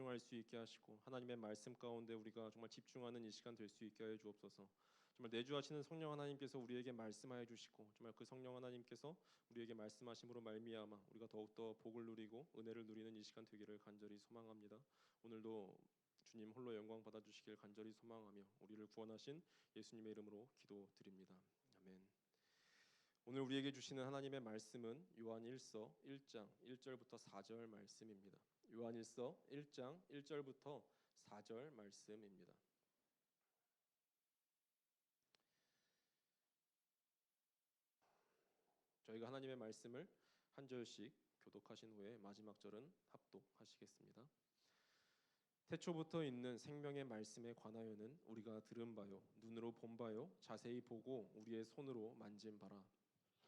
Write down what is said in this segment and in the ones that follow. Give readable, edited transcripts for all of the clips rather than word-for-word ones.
집중할 수 있게 하시고 하나님의 말씀 가운데 우리가 정말 집중하는 이 시간 될 수 있게 해 주옵소서. 정말 내주하시는 성령 하나님께서 우리에게 말씀하여 주시고 정말 그 성령 하나님께서 우리에게 말씀하심으로 말미암아 우리가 더욱더 복을 누리고 은혜를 누리는 이 시간 되기를 간절히 소망합니다. 오늘도 주님 홀로 영광 받아주시길 간절히 소망하며 우리를 구원하신 예수님의 이름으로 기도드립니다. 아멘. 오늘 우리에게 주시는 하나님의 말씀은 요한일서 1장 1절부터 4절 말씀입니다. 요한일서 1장 1절부터 4절 말씀입니다. 저희가 하나님의 말씀을 한 절씩 교독하신 후에 마지막 절은 합독하시겠습니다. 태초부터 있는 생명의 말씀에 관하여는 우리가 들은 바요 눈으로 본 바요 자세히 보고 우리의 손으로 만진 바라.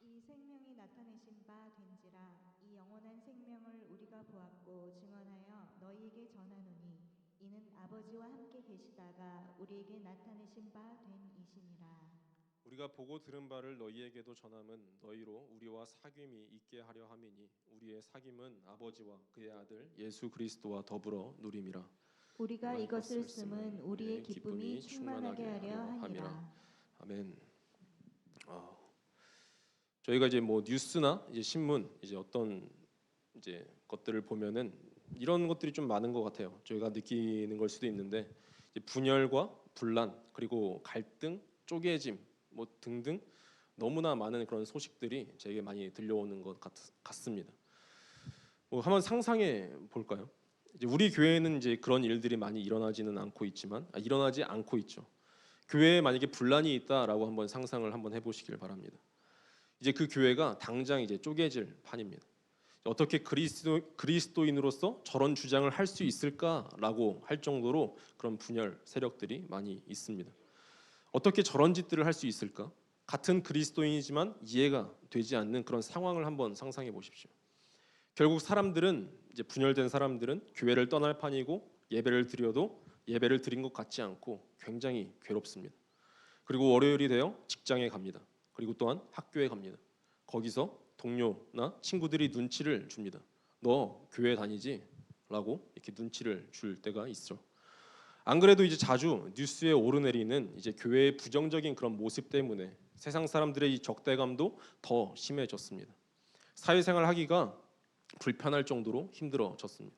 이 생명이 나타내신 바 된지라. 이 영원한 생명을 우리가 보았고 증언하여 너희에게 전하노니 이는 아버지와 함께 계시다가 우리에게 나타내신 바 된 이시니라. 우리가 보고 들은 바를 너희에게도 전함은 너희로 우리와 사귐이 있게 하려 함이니 우리의 사귐은 아버지와 그의 아들 예수 그리스도와 더불어 누림이라. 우리가 이것을 쓰면 우리의 기쁨이 충만하게 하려 함이라. 아멘. 저희가 이제 뭐 뉴스나 이제 신문 이제 어떤 이제 것들을 보면은 이런 것들이 좀 많은 것 같아요. 저희가 느끼는 걸 수도 있는데 이제 분열과 분란 그리고 갈등, 쪼개짐 뭐 등등 너무나 많은 그런 소식들이 제게 많이 들려오는 것 같습니다. 뭐 한번 상상해 볼까요? 이제 우리 교회는 이제 그런 일들이 많이 일어나지는 않고 있지만 일어나지 않고 있죠. 교회에 만약에 분란이 있다라고 한번 상상을 한번 해보시길 바랍니다. 이제 그 교회가 당장 이제 쪼개질 판입니다. 어떻게 그리스도인으로서 저런 주장을 할 수 있을까라고 할 정도로 그런 분열 세력들이 많이 있습니다. 어떻게 저런 짓들을 할 수 있을까? 같은 그리스도인이지만 이해가 되지 않는 그런 상황을 한번 상상해 보십시오. 결국 사람들은 이제 분열된 사람들은 교회를 떠날 판이고 예배를 드려도 예배를 드린 것 같지 않고 굉장히 괴롭습니다. 그리고 월요일이 되어 직장에 갑니다. 그리고 또한 학교에 갑니다. 거기서 동료나 친구들이 눈치를 줍니다. 너 교회 다니지? 라고 이렇게 눈치를 줄 때가 있죠. 안 그래도 이제 자주 뉴스에 오르내리는 이제 교회의 부정적인 그런 모습 때문에 세상 사람들의 이 적대감도 더 심해졌습니다. 사회생활 하기가 불편할 정도로 힘들어졌습니다.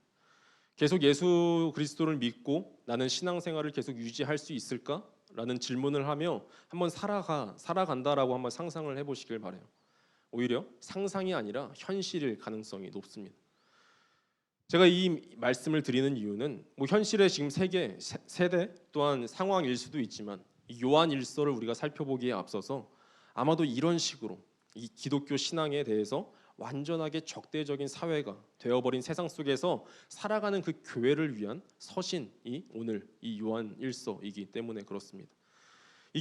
계속 예수 그리스도를 믿고 나는 신앙생활을 계속 유지할 수 있을까? 라는 질문을 하며 한번 살아간다라고 한번 상상을 해보시길 바라요. 오히려 상상이 아니라 현실일 가능성이 높습니다. 제가 이 말씀을 드리는 이유는 뭐 현실의 지금 세대 또한 상황일 수도 있지만 요한일서를 우리가 살펴보기에 앞서서 아마도 이런 식으로 이 기독교 신앙에 대해서 완전하게 적대적인 사회가 되어버린 세상 속에서 살아가는 그 교회를 위한 서신이 오늘 이 요한일서이기 때문에 그렇습니다.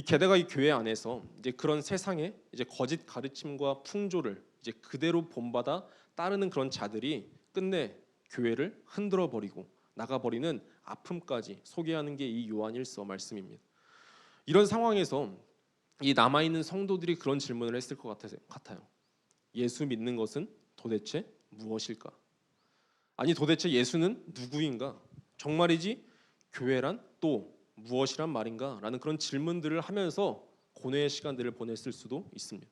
게다가 이 교회 안에서 이제 그런 세상의 이제 거짓 가르침과 풍조를 이제 그대로 본받아 따르는 그런 자들이 끝내 교회를 흔들어 버리고 나가 버리는 아픔까지 소개하는 게 이 요한일서 말씀입니다. 이런 상황에서 이 남아 있는 성도들이 그런 질문을 했을 것 같아요. 예수 믿는 것은 도대체 무엇일까? 아니 도대체 예수는 누구인가? 정말이지 교회란 또 무엇이란 말인가? 라는 그런 질문들을 하면서 고뇌의 시간들을 보냈을 수도 있습니다.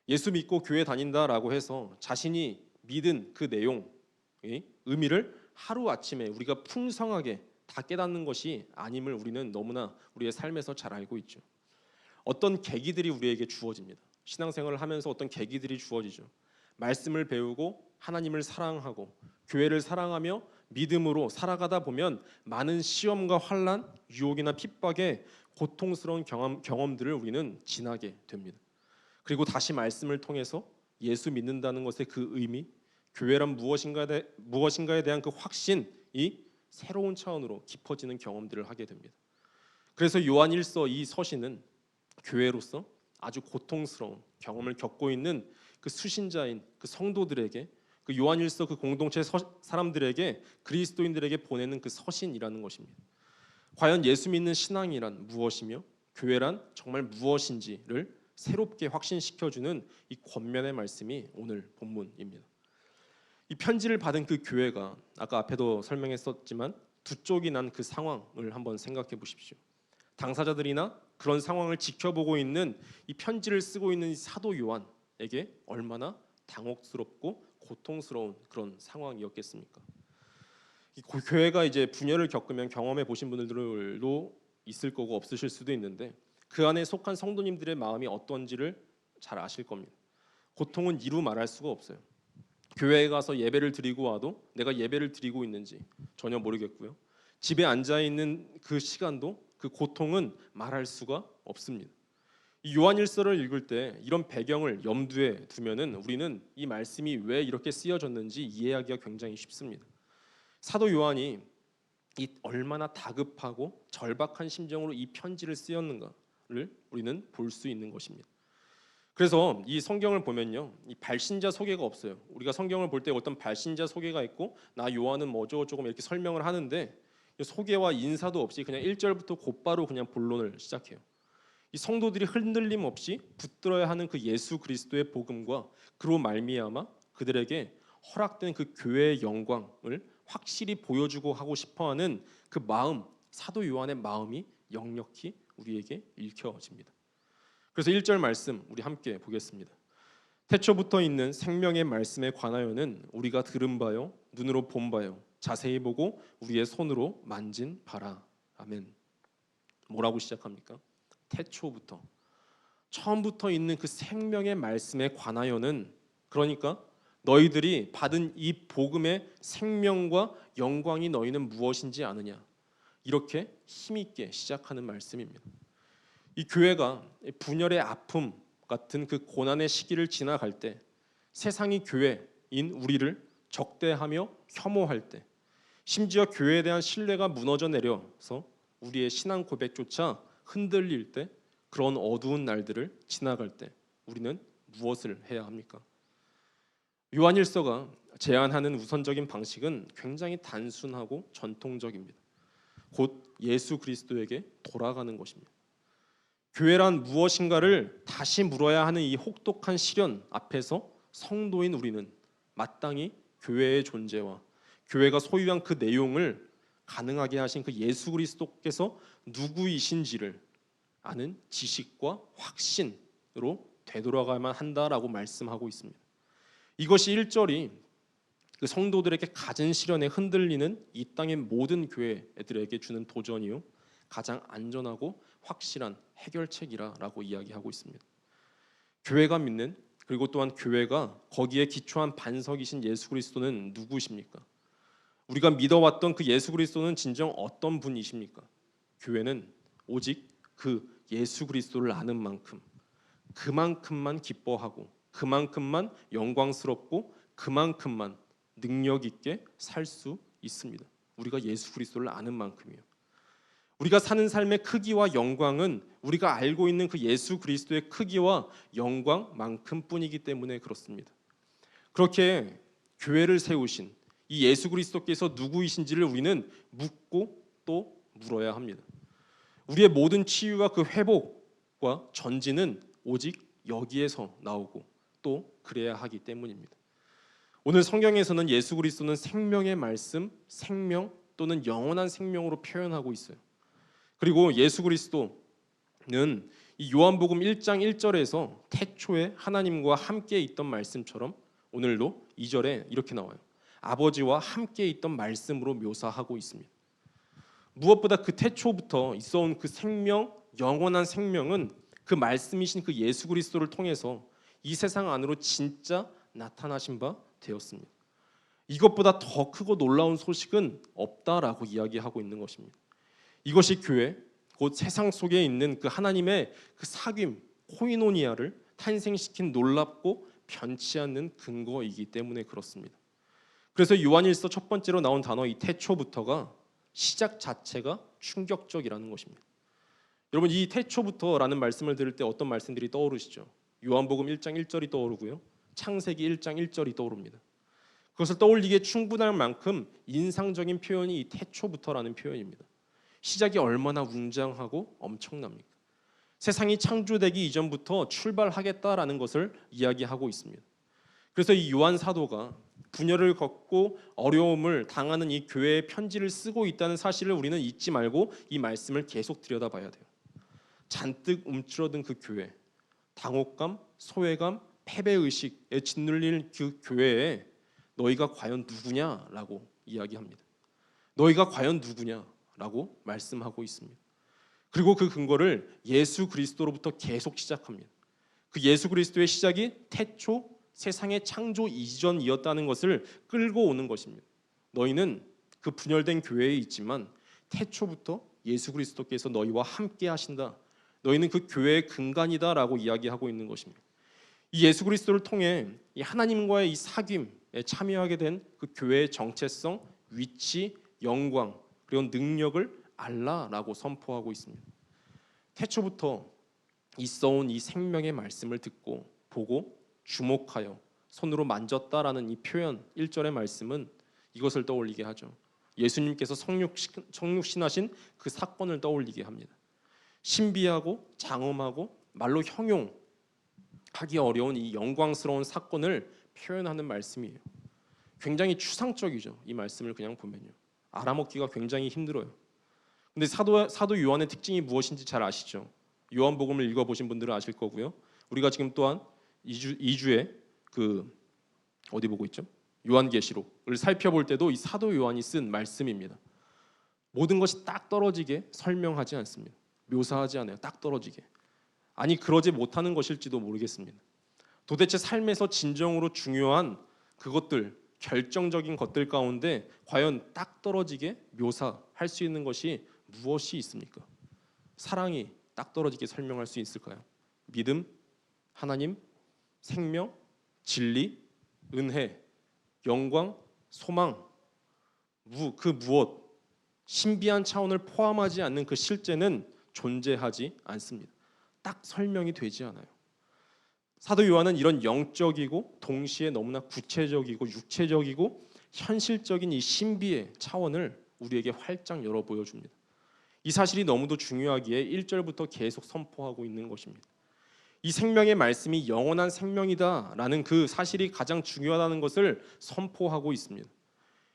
예수 믿고 교회 다닌다라고 해서 자신이 믿은 그 내용의 의미를 하루아침에 우리가 풍성하게 다 깨닫는 것이 아님을 우리는 너무나 우리의 삶에서 잘 알고 있죠. 어떤 계기들이 우리에게 주어집니다. 신앙생활을 하면서 어떤 계기들이 주어지죠. 말씀을 배우고 하나님을 사랑하고 교회를 사랑하며 믿음으로 살아가다 보면 많은 시험과 환난, 유혹이나 핍박의 고통스러운 경험들을 우리는 지나게 됩니다. 그리고 다시 말씀을 통해서 예수 믿는다는 것의 그 의미, 교회란 무엇인가에 대한 그 확신이 새로운 차원으로 깊어지는 경험들을 하게 됩니다. 그래서 요한일서 이 서신은 교회로서 아주 고통스러운 경험을 겪고 있는 그 수신자인 그 성도들에게 그 요한일서 그 공동체 사람들에게 그리스도인들에게 보내는 그 서신이라는 것입니다. 과연 예수 믿는 신앙이란 무엇이며 교회란 정말 무엇인지를 새롭게 확신시켜주는 이 권면의 말씀이 오늘 본문입니다. 이 편지를 받은 그 교회가 아까 앞에도 설명했었지만 두 쪽이 난 그 상황을 한번 생각해 보십시오. 당사자들이나 그런 상황을 지켜보고 있는 이 편지를 쓰고 있는 이 사도 요한에게 얼마나 당혹스럽고 고통스러운 그런 상황이었겠습니까? 이 교회가 이제 분열을 겪으면 경험해 보신 분들도 있을 거고 없으실 수도 있는데 그 안에 속한 성도님들의 마음이 어떤지를 잘 아실 겁니다. 고통은 이루 말할 수가 없어요. 교회에 가서 예배를 드리고 와도 내가 예배를 드리고 있는지 전혀 모르겠고요. 집에 앉아 있는 그 시간도 그 고통은 말할 수가 없습니다. 이 요한일서를 읽을 때 이런 배경을 염두에 두면은 우리는 이 말씀이 왜 이렇게 쓰여졌는지 이해하기가 굉장히 쉽습니다. 사도 요한이 이 얼마나 다급하고 절박한 심정으로 이 편지를 쓰였는가를 우리는 볼 수 있는 것입니다. 그래서 이 성경을 보면요, 이 발신자 소개가 없어요. 우리가 성경을 볼 때 어떤 발신자 소개가 있고 나 요한은 뭐죠 조금 이렇게 설명을 하는데 소개와 인사도 없이 그냥 1절부터 곧바로 그냥 본론을 시작해요. 이 성도들이 흔들림 없이 붙들어야 하는 그 예수 그리스도의 복음과 그로 말미암아 그들에게 허락된 그 교회의 영광을 확실히 보여주고 하고 싶어하는 그 마음, 사도 요한의 마음이 역력히 우리에게 읽혀집니다. 그래서 1절 말씀 우리 함께 보겠습니다. 태초부터 있는 생명의 말씀에 관하여는 우리가 들은 바요 눈으로 본 바요 자세히 보고 우리의 손으로 만진 바라. 아멘. 뭐라고 시작합니까? 태초부터 처음부터 있는 그 생명의 말씀에 관하여는 그러니까 너희들이 받은 이 복음의 생명과 영광이 너희는 무엇인지 아느냐 이렇게 힘있게 시작하는 말씀입니다. 이 교회가 분열의 아픔 같은 그 고난의 시기를 지나갈 때 세상이 교회인 우리를 적대하며 혐오할 때 심지어 교회에 대한 신뢰가 무너져 내려서 우리의 신앙 고백조차 흔들릴 때 그런 어두운 날들을 지나갈 때 우리는 무엇을 해야 합니까? 요한일서가 제안하는 우선적인 방식은 굉장히 단순하고 전통적입니다. 곧 예수 그리스도에게 돌아가는 것입니다. 교회란 무엇인가를 다시 물어야 하는 이 혹독한 시련 앞에서 성도인 우리는 마땅히 교회의 존재와 교회가 소유한 그 내용을 가능하게 하신 그 예수 그리스도께서 누구이신지를 아는 지식과 확신으로 되돌아가야만 한다라고 말씀하고 있습니다. 이것이 1절이 그 성도들에게 갖은 시련에 흔들리는 이 땅의 모든 교회들에게 주는 도전이요 가장 안전하고 확실한 해결책이라고 이야기하고 있습니다. 교회가 믿는 그리고 또한 교회가 거기에 기초한 반석이신 예수 그리스도는 누구십니까? 우리가 믿어왔던 그 예수 그리스도는 진정 어떤 분이십니까? 교회는 오직 그 예수 그리스도를 아는 만큼 그만큼만 기뻐하고 그만큼만 영광스럽고 그만큼만 능력 있게 살 수 있습니다. 우리가 예수 그리스도를 아는 만큼이요. 우리가 사는 삶의 크기와 영광은 우리가 알고 있는 그 예수 그리스도의 크기와 영광만큼뿐이기 때문에 그렇습니다. 그렇게 교회를 세우신 이 예수 그리스도께서 누구이신지를 우리는 묻고 또 물어야 합니다. 우리의 모든 치유와 그 회복과 전진은 오직 여기에서 나오고 또 그래야 하기 때문입니다. 오늘 성경에서는 예수 그리스도는 생명의 말씀, 생명 또는 영원한 생명으로 표현하고 있어요. 그리고 예수 그리스도는 이 요한복음 1장 1절에서 태초에 하나님과 함께 있던 말씀처럼 오늘도 2절에 이렇게 나와요. 아버지와 함께 있던 말씀으로 묘사하고 있습니다. 무엇보다 그 태초부터 있어온 그 생명, 영원한 생명은 그 말씀이신 그 예수 그리스도를 통해서 이 세상 안으로 진짜 나타나신 바 되었습니다. 이것보다 더 크고 놀라운 소식은 없다라고 이야기하고 있는 것입니다. 이것이 교회, 곧 세상 속에 있는 그 하나님의 그 사귐, 코이노니아를 탄생시킨 놀랍고 변치 않는 근거이기 때문에 그렇습니다. 그래서 요한일서 첫 번째로 나온 단어 이 태초부터가 시작 자체가 충격적이라는 것입니다. 여러분 이 태초부터라는 말씀을 들을 때 어떤 말씀들이 떠오르시죠? 요한복음 1장 1절이 떠오르고요. 창세기 1장 1절이 떠오릅니다. 그것을 떠올리기에 충분할 만큼 인상적인 표현이 이 태초부터라는 표현입니다. 시작이 얼마나 웅장하고 엄청납니까? 세상이 창조되기 이전부터 출발하겠다라는 것을 이야기하고 있습니다. 그래서 이 요한 사도가 분열을 겪고 어려움을 당하는 이 교회의 편지를 쓰고 있다는 사실을 우리는 잊지 말고 이 말씀을 계속 들여다봐야 돼요. 잔뜩 움츠러든 그 교회, 당혹감, 소외감, 패배의식에 짓눌린 그 교회에 너희가 과연 누구냐라고 이야기합니다. 너희가 과연 누구냐라고 말씀하고 있습니다. 그리고 그 근거를 예수 그리스도로부터 계속 시작합니다. 그 예수 그리스도의 시작이 태초 세상의 창조 이전이었다는 것을 끌고 오는 것입니다. 너희는 그 분열된 교회에 있지만 태초부터 예수 그리스도께서 너희와 함께 하신다. 너희는 그 교회의 근간이다라고 이야기하고 있는 것입니다. 이 예수 그리스도를 통해 이 하나님과의 이 사귐에 참여하게 된 그 교회의 정체성, 위치, 영광 그리고 능력을 알라라고 선포하고 있습니다. 태초부터 있어온 이 생명의 말씀을 듣고 보고 주목하여 손으로 만졌다라는 이 표현 1절의 말씀은 이것을 떠올리게 하죠. 예수님께서 성육신하신 그 사건을 떠올리게 합니다. 신비하고 장엄하고 말로 형용하기 어려운 이 영광스러운 사건을 표현하는 말씀이에요. 굉장히 추상적이죠. 이 말씀을 그냥 보면요. 알아먹기가 굉장히 힘들어요. 근데 사도 요한의 특징이 무엇인지 잘 아시죠? 요한복음을 읽어보신 분들은 아실 거고요. 우리가 지금 또한 2주에 그 어디 보고 있죠? 요한계시록을 살펴볼 때도 이 사도 요한이 쓴 말씀입니다. 모든 것이 딱 떨어지게 설명하지 않습니다. 묘사하지 않아요. 딱 떨어지게. 아니 그러지 못하는 것일지도 모르겠습니다. 도대체 삶에서 진정으로 중요한 그것들, 결정적인 것들 가운데 과연 딱 떨어지게 묘사할 수 있는 것이 무엇이 있습니까? 사랑이 딱 떨어지게 설명할 수 있을까요? 믿음, 하나님, 생명, 진리, 은혜, 영광, 소망, 그 무엇, 신비한 차원을 포함하지 않는 그 실제는 존재하지 않습니다. 딱 설명이 되지 않아요. 사도 요한은 이런 영적이고 동시에 너무나 구체적이고 육체적이고 현실적인 이 신비의 차원을 우리에게 활짝 열어 보여줍니다. 이 사실이 너무도 중요하기에 1절부터 계속 선포하고 있는 것입니다. 이 생명의 말씀이 영원한 생명이다라는 그 사실이 가장 중요하다는 것을 선포하고 있습니다.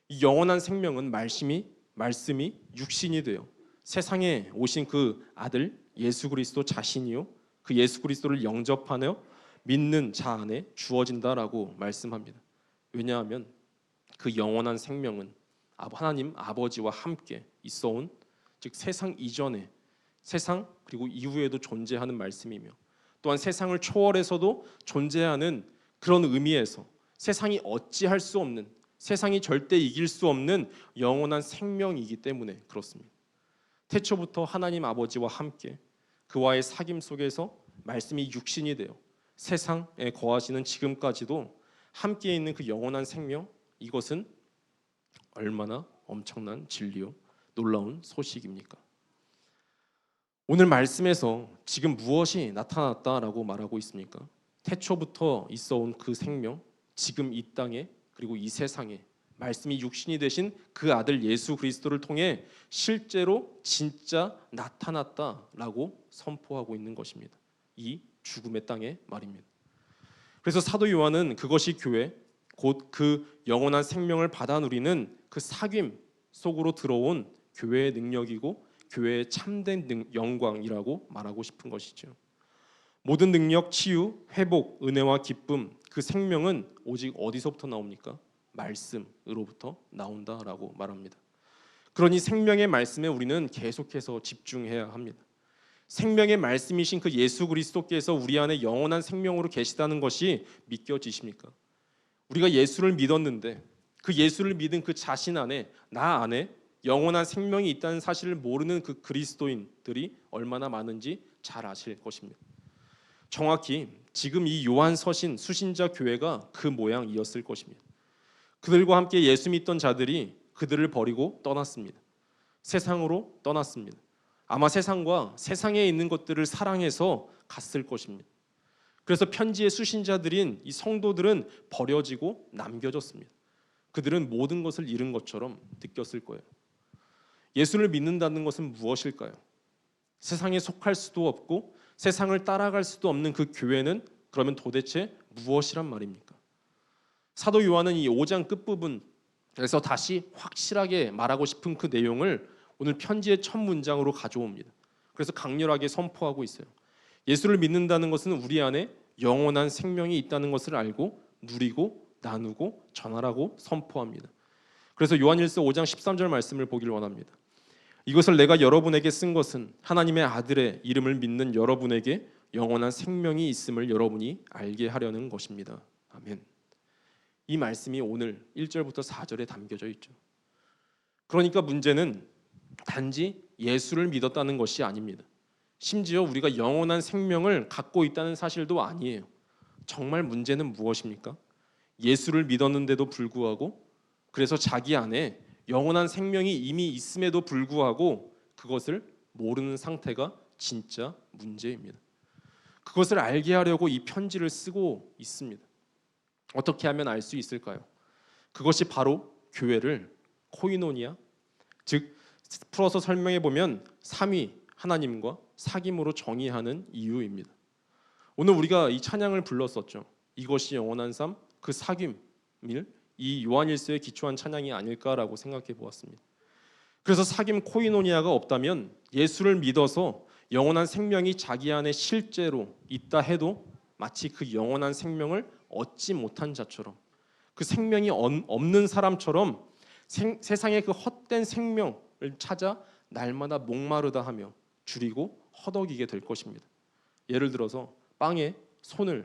이 영원한 생명은 말씀이 육신이 되어 세상에 오신 그 아들 예수 그리스도 자신이요 그 예수 그리스도를 영접하며 믿는 자 안에 주어진다라고 말씀합니다. 왜냐하면 그 영원한 생명은 하나님 아버지와 함께 있어온 즉 세상 이전에 세상 그리고 이후에도 존재하는 말씀이며 또한 세상을 초월해서도 존재하는 그런 의미에서 세상이 어찌할 수 없는 세상이 절대 이길 수 없는 영원한 생명이기 때문에 그렇습니다. 태초부터 하나님 아버지와 함께 그와의 사귐 속에서 말씀이 육신이 되어 세상에 거하시는 지금까지도 함께 있는 그 영원한 생명 이것은 얼마나 엄청난 진리요 놀라운 소식입니까? 오늘 말씀에서 지금 무엇이 나타났다라고 말하고 있습니까? 태초부터 있어온 그 생명 지금 이 땅에 그리고 이 세상에 말씀이 육신이 되신 그 아들 예수 그리스도를 통해 실제로 진짜 나타났다라고 선포하고 있는 것입니다. 이 죽음의 땅의 말입니다. 그래서 사도 요한은 그것이 교회 곧 그 영원한 생명을 받아 누리는 그 사귐 속으로 들어온 교회의 능력이고 교회의 참된 영광이라고 말하고 싶은 것이죠. 모든 능력, 치유, 회복, 은혜와 기쁨 그 생명은 오직 어디서부터 나옵니까? 말씀으로부터 나온다라고 말합니다. 그러니 생명의 말씀에 우리는 계속해서 집중해야 합니다. 생명의 말씀이신 그 예수 그리스도께서 우리 안에 영원한 생명으로 계시다는 것이 믿겨지십니까? 우리가 예수를 믿었는데 그 예수를 믿은 그 자신 안에 나 안에 영원한 생명이 있다는 사실을 모르는 그 그리스도인들이 얼마나 많은지 잘 아실 것입니다. 정확히 지금 이 요한 서신 수신자 교회가 그 모양이었을 것입니다. 그들과 함께 예수 믿던 자들이 그들을 버리고 떠났습니다. 세상으로 떠났습니다. 아마 세상과 세상에 있는 것들을 사랑해서 갔을 것입니다. 그래서 편지의 수신자들인 이 성도들은 버려지고 남겨졌습니다. 그들은 모든 것을 잃은 것처럼 느꼈을 거예요. 예수를 믿는다는 것은 무엇일까요? 세상에 속할 수도 없고 세상을 따라갈 수도 없는 그 교회는 그러면 도대체 무엇이란 말입니까? 사도 요한은 이 5장 끝부분에서 다시 확실하게 말하고 싶은 그 내용을 오늘 편지의 첫 문장으로 가져옵니다. 그래서 강렬하게 선포하고 있어요. 예수를 믿는다는 것은 우리 안에 영원한 생명이 있다는 것을 알고 누리고 나누고 전하라고 선포합니다. 그래서 요한일서 5장 13절 말씀을 보기를 원합니다. 이것을 내가 여러분에게 쓴 것은 하나님의 아들의 이름을 믿는 여러분에게 영원한 생명이 있음을 여러분이 알게 하려는 것입니다. 아멘. 이 말씀이 오늘 1절부터 4절에 담겨져 있죠. 그러니까 문제는 단지 예수를 믿었다는 것이 아닙니다. 심지어 우리가 영원한 생명을 갖고 있다는 사실도 아니에요. 정말 문제는 무엇입니까? 예수를 믿었는데도 불구하고, 그래서 자기 안에 영원한 생명이 이미 있음에도 불구하고 그것을 모르는 상태가 진짜 문제입니다. 그것을 알게 하려고 이 편지를 쓰고 있습니다. 어떻게 하면 알 수 있을까요? 그것이 바로 교회를 코이노니아, 즉 풀어서 설명해 보면 삼위 하나님과 사귐으로 정의하는 이유입니다. 오늘 우리가 이 찬양을 불렀었죠. 이것이 영원한 삶, 그 사귐을 이 요한일서에 기초한 찬양이 아닐까라고 생각해 보았습니다. 그래서 사귐 코이노니아가 없다면 예수를 믿어서 영원한 생명이 자기 안에 실제로 있다 해도 마치 그 영원한 생명을 얻지 못한 자처럼, 그 생명이 없는 사람처럼 세상의 그 헛된 생명을 찾아 날마다 목마르다 하며 줄이고 허덕이게 될 것입니다. 예를 들어서 손에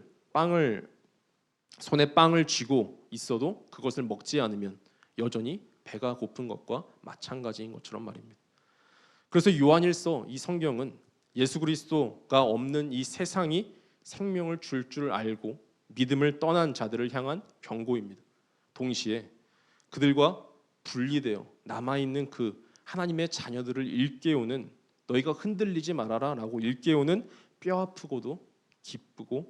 빵을 쥐고 있어도 그것을 먹지 않으면 여전히 배가 고픈 것과 마찬가지인 것처럼 말입니다. 그래서 요한일서 이 성경은 예수 그리스도가 없는 이 세상이 생명을 줄 알고 믿음을 떠난 자들을 향한 경고입니다. 동시에 그들과 분리되어 남아있는 그 하나님의 자녀들을 일깨우는, 너희가 흔들리지 말아라 라고 일깨우는 뼈아프고도 기쁘기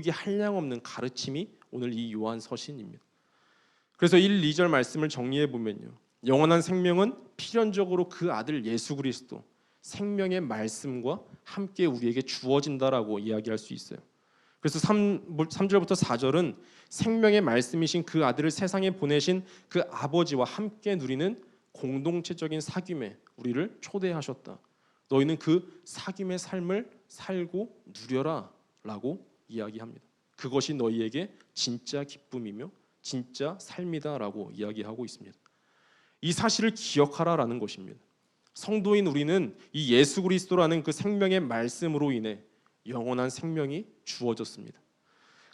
한량없는 가르침이 오늘 이 요한 서신입니다. 그래서 1, 2절 말씀을 정리해 보면요, 영원한 생명은 필연적으로 그 아들 예수 그리스도 생명의 말씀과 함께 우리에게 주어진다라고 이야기할 수 있어요. 그래서 3절부터 4절은 생명의 말씀이신 그 아들을 세상에 보내신 그 아버지와 함께 누리는 공동체적인 사귐에 우리를 초대하셨다. 너희는 그 사귐의 삶을 살고 누려라 라고 이야기합니다. 그것이 너희에게 진짜 기쁨이며 진짜 삶이다 라고 이야기하고 있습니다. 이 사실을 기억하라라는 것입니다. 성도인 우리는 이 예수 그리스도라는 그 생명의 말씀으로 인해 영원한 생명이 주어졌습니다.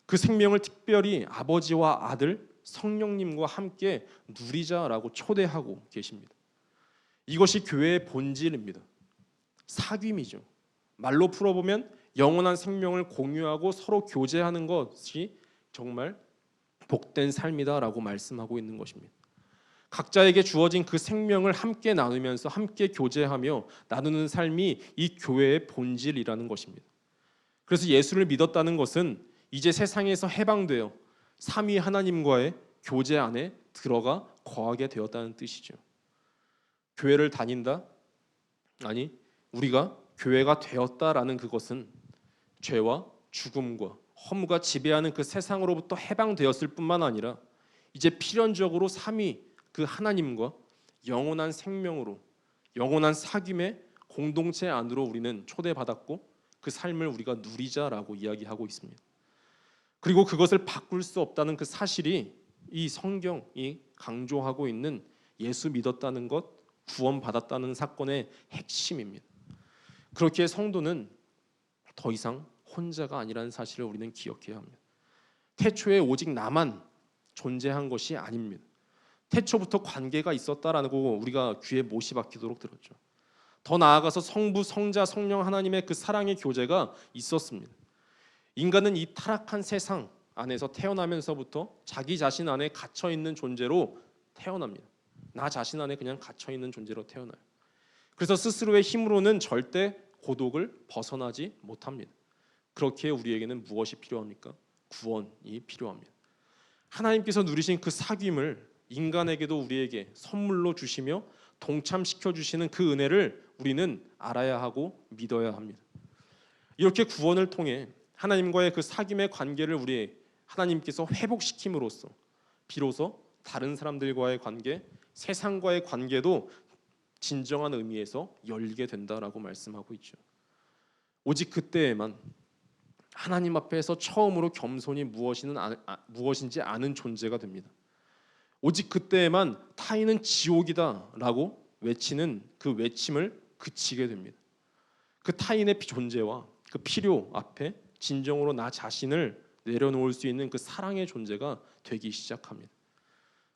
그 생명을 특별히 아버지와 아들 성령님과 함께 누리자라고 초대하고 계십니다. 이것이 교회의 본질입니다. 사귐이죠. 말로 풀어보면 영원한 생명을 공유하고 서로 교제하는 것이 정말 복된 삶이다라고 말씀하고 있는 것입니다. 각자에게 주어진 그 생명을 함께 나누면서 함께 교제하며 나누는 삶이 이 교회의 본질이라는 것입니다. 그래서 예수를 믿었다는 것은 이제 세상에서 해방되어 삼위 하나님과의 교제 안에 들어가 거하게 되었다는 뜻이죠. 교회를 다닌다? 아니, 우리가 교회가 되었다라는 그것은 죄와 죽음과 허무가 지배하는 그 세상으로부터 해방되었을 뿐만 아니라 이제 필연적으로 삼위 그 하나님과 영원한 생명으로, 영원한 사귐의 공동체 안으로 우리는 초대받았고 그 삶을 우리가 누리자라고 이야기하고 있습니다. 그리고 그것을 바꿀 수 없다는 그 사실이 이 성경이 강조하고 있는 예수 믿었다는 것, 구원받았다는 사건의 핵심입니다. 그렇기에 성도는 더 이상 혼자가 아니라는 사실을 우리는 기억해야 합니다. 태초에 오직 나만 존재한 것이 아닙니다. 태초부터 관계가 있었다라고 우리가 귀에 못이 박히도록 들었죠. 더 나아가서 성부, 성자, 성령 하나님의 그 사랑의 교제가 있었습니다. 인간은 이 타락한 세상 안에서 태어나면서부터 자기 자신 안에 갇혀 있는 존재로 태어납니다. 나 자신 안에 그냥 갇혀 있는 존재로 태어나요. 그래서 스스로의 힘으로는 절대 고독을 벗어나지 못합니다. 그렇기에 우리에게는 무엇이 필요합니까? 구원이 필요합니다. 하나님께서 누리신 그 사귐을 인간에게도 우리에게 선물로 주시며 동참시켜 주시는 그 은혜를 우리는 알아야 하고 믿어야 합니다. 이렇게 구원을 통해 하나님과의 그 사귐의 관계를 우리 하나님께서 회복시킴으로써 비로소 다른 사람들과의 관계, 세상과의 관계도 진정한 의미에서 열리게 된다라고 말씀하고 있죠. 오직 그때에만 하나님 앞에서 처음으로 겸손이 무엇인지 아는 존재가 됩니다. 오직 그때에만 타인은 지옥이다라고 외치는 그 외침을 그치게 됩니다. 그 타인의 존재와 그 필요 앞에 진정으로 나 자신을 내려놓을 수 있는 그 사랑의 존재가 되기 시작합니다.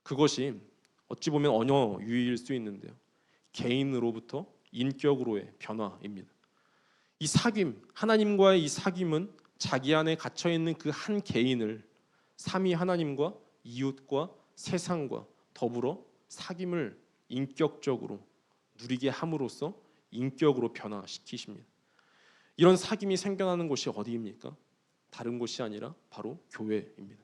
그것이 어찌 보면 언어 유희일 수 있는데요, 개인으로부터 인격으로의 변화입니다. 이 사귐, 하나님과의 이 사귐은 자기 안에 갇혀 있는 그 한 개인을 삼위 하나님과 이웃과 세상과 더불어 사귐을 인격적으로 누리게 함으로써 인격으로 변화시키십니다. 이런 사귐이 생겨나는 곳이 어디입니까? 다른 곳이 아니라 바로 교회입니다.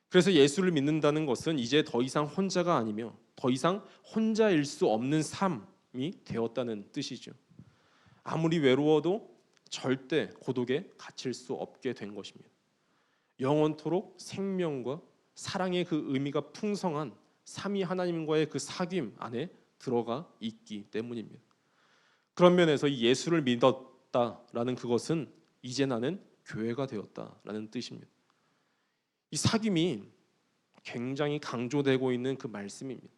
그래서 예수를 믿는다는 것은 이제 더 이상 혼자가 아니며 더 이상 혼자일 수 없는 삶이 되었다는 뜻이죠. 아무리 외로워도 절대 고독에 갇힐 수 없게 된 것입니다. 영원토록 생명과 사랑의 그 의미가 풍성한 삼위 하나님과의 그 사귐 안에 들어가 있기 때문입니다. 그런 면에서 이 예수를 믿었다라는 그것은 이제 나는 교회가 되었다라는 뜻입니다. 이 사귐이 굉장히 강조되고 있는 그 말씀입니다.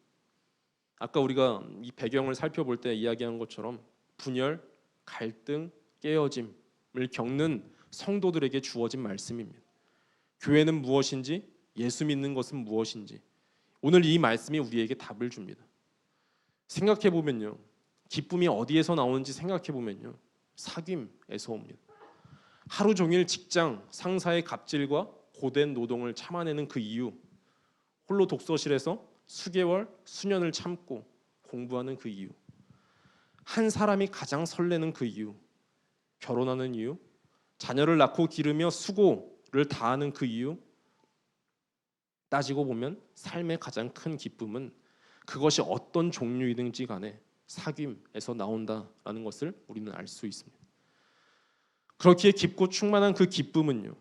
아까 우리가 이 배경을 살펴볼 때 이야기한 것처럼 분열, 갈등, 깨어짐을 겪는 성도들에게 주어진 말씀입니다. 교회는 무엇인지, 예수 믿는 것은 무엇인지, 오늘 이 말씀이 우리에게 답을 줍니다. 생각해 보면요, 기쁨이 어디에서 나오는지 생각해 보면요, 사귐에서 옵니다. 하루 종일 직장 상사의 갑질과 고된 노동을 참아내는 그 이유, 홀로 독서실에서 수개월, 수년을 참고 공부하는 그 이유, 한 사람이 가장 설레는 그 이유, 결혼하는 이유, 자녀를 낳고 기르며 수고를 다하는 그 이유, 따지고 보면 삶의 가장 큰 기쁨은 그것이 어떤 종류이든지 간에 사귐에서 나온다라는 것을 우리는 알 수 있습니다. 그렇기에 깊고 충만한 그 기쁨은요,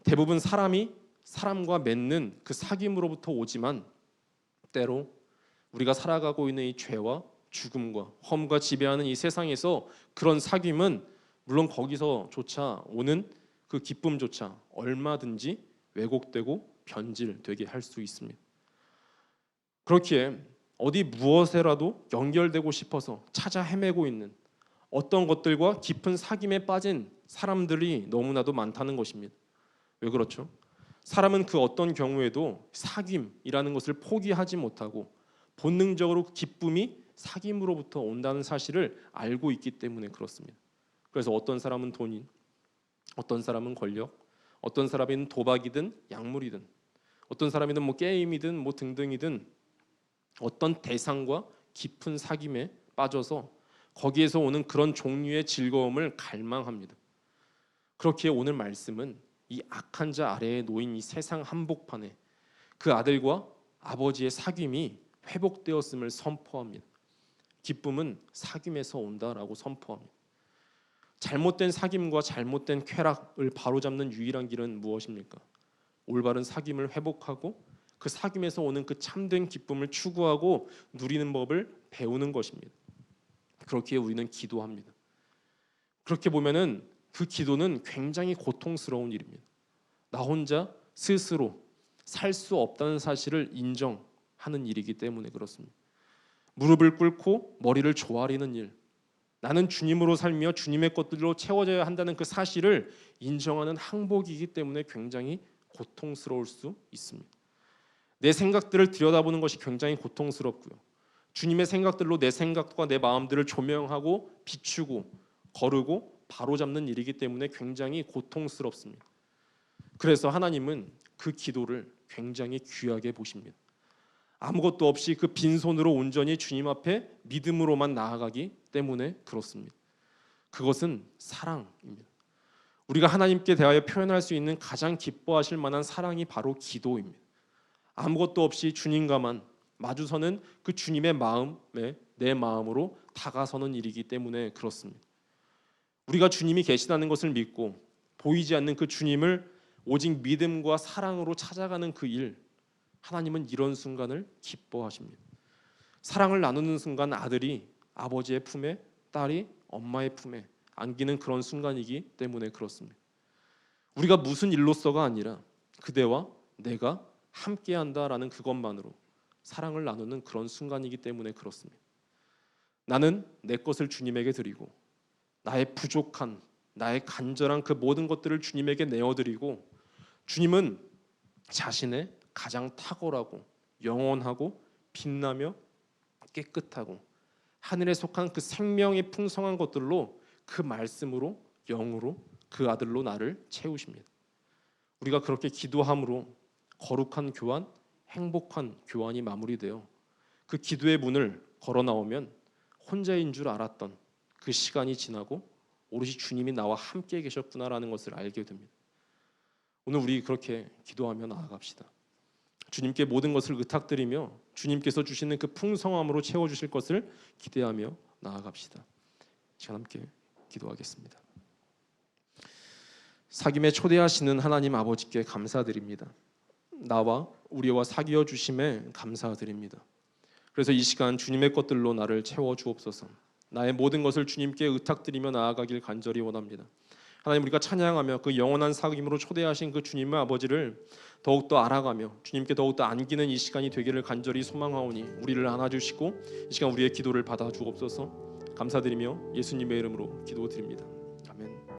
대부분 사람이 사람과 맺는 그 사귐으로부터 오지만 때로 우리가 살아가고 있는 이 죄와 죽음과 험과 지배하는 이 세상에서 그런 사귐은 물론 거기서조차 오는 그 기쁨조차 얼마든지 왜곡되고 변질되게 할 수 있습니다. 그렇기에 어디 무엇에라도 연결되고 싶어서 찾아 헤매고 있는 어떤 것들과 깊은 사귐에 빠진 사람들이 너무나도 많다는 것입니다. 왜 그렇죠? 사람은 그 어떤 경우에도 사귐이라는 것을 포기하지 못하고 본능적으로 기쁨이 사귐으로부터 온다는 사실을 알고 있기 때문에 그렇습니다. 그래서 어떤 사람은 돈인, 어떤 사람은 권력, 어떤 사람은 도박이든 약물이든, 어떤 사람이든 뭐 게임이든 뭐 등등이든 어떤 대상과 깊은 사귐에 빠져서 거기에서 오는 그런 종류의 즐거움을 갈망합니다. 그렇기에 오늘 말씀은 이 악한 자 아래에 놓인 이 세상 한복판에 그 아들과 아버지의 사귐이 회복되었음을 선포합니다. 기쁨은 사귐에서 온다라고 선포합니다. 잘못된 사귐과 잘못된 쾌락을 바로잡는 유일한 길은 무엇입니까? 올바른 사귐을 회복하고 그 사귐에서 오는 그 참된 기쁨을 추구하고 누리는 법을 배우는 것입니다. 그렇기에 우리는 기도합니다. 그렇게 보면은 그 기도는 굉장히 고통스러운 일입니다. 나 혼자 스스로 살 수 없다는 사실을 인정하는 일이기 때문에 그렇습니다. 무릎을 꿇고 머리를 조아리는 일, 나는 주님으로 살며 주님의 것들로 채워져야 한다는 그 사실을 인정하는 항복이기 때문에 굉장히 고통스러울 수 있습니다. 내 생각들을 들여다보는 것이 굉장히 고통스럽고요, 주님의 생각들로 내 생각과 내 마음들을 조명하고 비추고 거르고 바로잡는 일이기 때문에 굉장히 고통스럽습니다. 그래서 하나님은 그 기도를 굉장히 귀하게 보십니다. 아무것도 없이 그 빈손으로 온전히 주님 앞에 믿음으로만 나아가기 때문에 그렇습니다. 그것은 사랑입니다. 우리가 하나님께 대하여 표현할 수 있는 가장 기뻐하실 만한 사랑이 바로 기도입니다. 아무것도 없이 주님과만 마주서는 그 주님의 마음에 내 마음으로 다가서는 일이기 때문에 그렇습니다. 우리가 주님이 계시다는 것을 믿고 보이지 않는 그 주님을 오직 믿음과 사랑으로 찾아가는 그 일, 하나님은 이런 순간을 기뻐하십니다. 사랑을 나누는 순간 아들이 아버지의 품에, 딸이 엄마의 품에 안기는 그런 순간이기 때문에 그렇습니다. 우리가 무슨 일로서가 아니라 그대와 내가 함께한다라는 그것만으로 사랑을 나누는 그런 순간이기 때문에 그렇습니다. 나는 내 것을 주님에게 드리고 나의 부족한, 나의 간절한 그 모든 것들을 주님에게 내어드리고 주님은 자신의 가장 탁월하고 영원하고 빛나며 깨끗하고 하늘에 속한 그 생명이 풍성한 것들로 그 말씀으로 영으로 그 아들로 나를 채우십니다. 우리가 그렇게 기도함으로 거룩한 교환, 행복한 교환이 마무리되어 그 기도의 문을 걸어 나오면 혼자인 줄 알았던 그 시간이 지나고 오롯이 주님이 나와 함께 계셨구나라는 것을 알게 됩니다. 오늘 우리 그렇게 기도하며 나아갑시다. 주님께 모든 것을 의탁드리며 주님께서 주시는 그 풍성함으로 채워주실 것을 기대하며 나아갑시다. 시간 함께 기도하겠습니다. 사귐에 초대하시는 하나님 아버지께 감사드립니다. 나와 우리와 사귀어 주심에 감사드립니다. 그래서 이 시간 주님의 것들로 나를 채워 주옵소서. 나의 모든 것을 주님께 의탁드리며 나아가길 간절히 원합니다. 하나님, 우리가 찬양하며 그 영원한 사귐으로 초대하신 그 주님의 아버지를 더욱더 알아가며 주님께 더욱더 안기는 이 시간이 되기를 간절히 소망하오니 우리를 안아주시고 이 시간 우리의 기도를 받아 주옵소서. 감사드리며 예수님의 이름으로 기도드립니다.